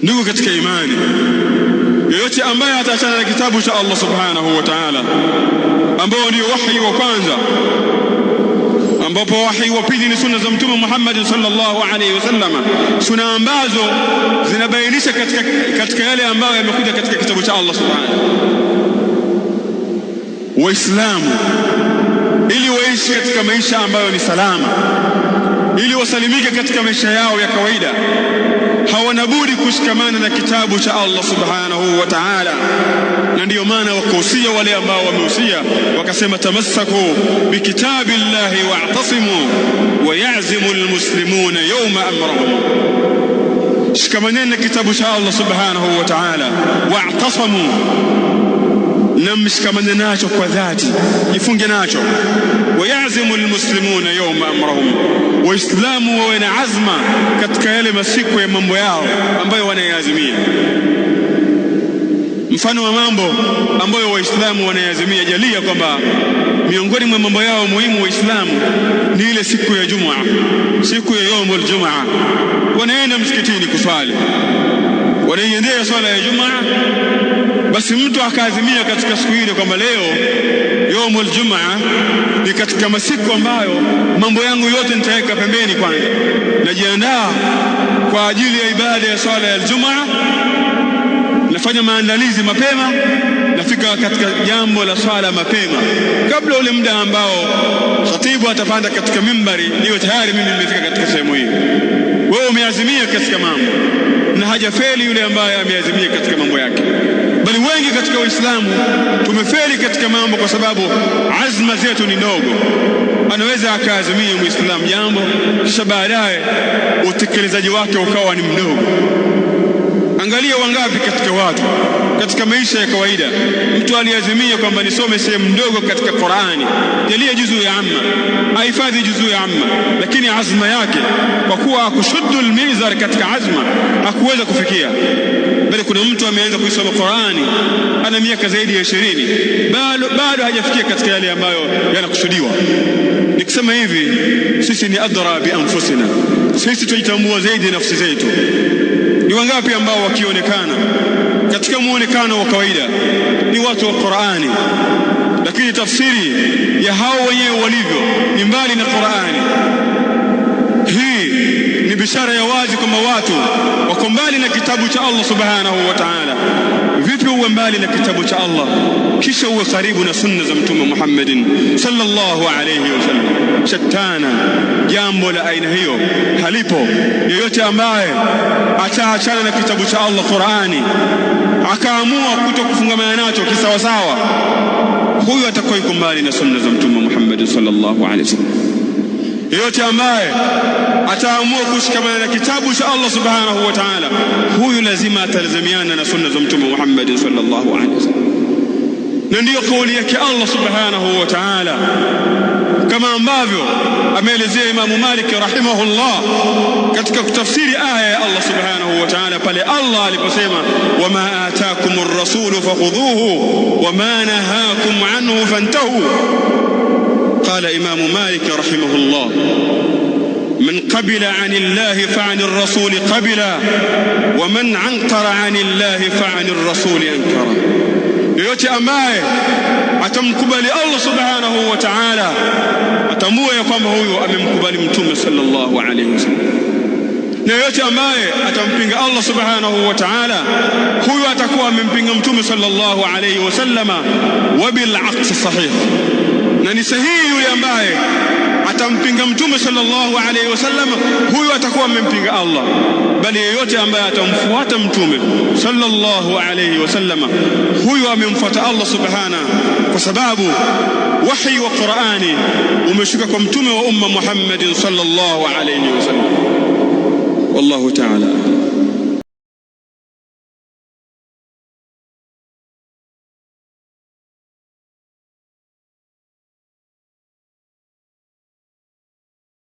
Ndugu katika imani, yoyote ambaye ataachana na kitabu cha Allah subhanahu wa ta'ala, ambao ndio wahi wa kwanza, ambapo wahi wa pili ni sunna za Mtume Muhammad sallallahu alaihi wasallam, sunna ambazo zinabainisha katika yale ambayo yamekuja katika kitabu cha Allah subhanahu. Waislamu ili waishi katika maisha ambayo ni salama, ili wasalimike katika maisha yao ya kawaida, hawana budi kushikamana na kitabu cha Allah subhanahu wa ta'ala. Na ndiyo maana wakahusia wale ambao wamehusia wakasema, tamassaku bikitabillahi wa'tasimu wa ya'zimu almuslimuna yawma amrahum. Shikamaneni na kitabu cha Allah subhanahu wa ta'ala, wa'tasamu, na mshikamane nacho kwa dhati, jifunge nacho. Wa ya'zimu almuslimuna yawma amrahum, waislamu wawe na azma katika yale masiku ya mambo yao ambayo wanayazimia. Mfano wa mambo ambayo waislamu wanayazimia, jalia kwamba miongoni mwa mambo yao muhimu waislamu ni ile siku ya Jumaa, siku ya yaumul Jumaa. Wanaenda msikitini kuswali, wanaiendea swala ya Jumaa. Basi mtu akaazimia katika siku ile kwamba leo yaumul Jumaa ni katika masiku ambayo mambo yangu yote nitaweka pembeni, kwanza najiandaa kwa ajili ya ibada ya swala ya Jumaa, nafanya maandalizi mapema, nafika katika jambo la swala mapema kabla ule muda ambao khatibu atapanda katika mimbari, niwe tayari mimi nimefika katika sehemu hii. Wewe umeazimia katika mambo, na hajafeli yule ambaye ameazimia katika mambo yake, bali wengi katika Uislamu tumefeli katika mambo kwa sababu azma zetu ni ndogo. Anaweza akaazimia Muislamu jambo, kisha baadaye utekelezaji wake ukawa ni mdogo. Angalia wangapi katika watu katika maisha ya kawaida, mtu aliazimia kwamba nisome sehemu ndogo katika Qur'ani, jalia juzuu ya amma, ahifadhi juzuu ya amma, lakini azma yake kwa kuwa akushuddu almizar katika azma hakuweza kufikia. Bali kuna mtu ameanza kuisoma Qur'ani ana miaka zaidi ya 20, bado hajafikia katika yale ambayo yanakusudiwa. Nikisema hivi, sisi ni adra bi anfusina, sisi tujitambua zaidi nafsi zetu. Ni wangapi ambao wakionekana katika muonekano wa kawaida ni watu wa Qur'ani, lakini tafsiri ya hao wenyewe walivyo ni mbali na Qur'ani. Hii ni bishara ya wazi kwamba watu wako mbali na kitabu cha Allah subhanahu wa ta'ala. Vipi uwe mbali na kitabu cha Allah kisha uwe karibu na sunna za Mtume Muhammadin sallallahu alayhi wasallam? Shatana, jambo la aina hiyo halipo. Yeyote ambaye ataachana na kitabu cha Allah Qur'ani, akaamua kutokufungamana nacho kisawasawa, huyu atakuwa yuko mbali na sunna za Mtume Muhammad sallallahu alayhi wasallam. Yeyote ambaye ataamua kushikamana na kitabu cha Allah subhanahu wa ta'ala, huyu lazima atalazimiana na sunna za Mtume Muhammad sallallahu alaihi wasallam. Na ndiyo kauli yake Allah subhanahu wa ta'ala, kama ambavyo ameelezea Imamu Malik rahimahullah katika kutafsiri aya ya Allah subhanahu wa ta'ala, pale Allah aliposema, wama ataakumur rasulu fakhudhuhu wama nahakum anhu fantahu. قال إمام مالك رحمه الله، من قبل عن الله فعن الرسول قبلا، ومن عنقر عن الله فعن الرسول أنكرا. yoyote ambaye atamkubali Allah subhanahu wa ta'ala, atambue ya kwamba huyo amemkubali Mtume sallallahu alayhi wasallam. Na yoyote ambaye atampinga Allah subhanahu wa ta'ala, huyo atakuwa amempinga Mtume sallallahu alayhi wasallama, wa bil aqsi sahih. Na ni sahihi yule ambaye atampinga Mtume sallallahu alayhi wasallam, huyo atakuwa amempinga Allah. Bali yeyote ambaye atamfuata Mtume sallallahu alayhi wasallam, huyo amemfuata Allah subhanahu, kwa sababu wahi wa Qur'ani umeshuka kwa Mtume wa umma Muhammadin sallallahu alayhi wasallam. Wallahu ta'ala.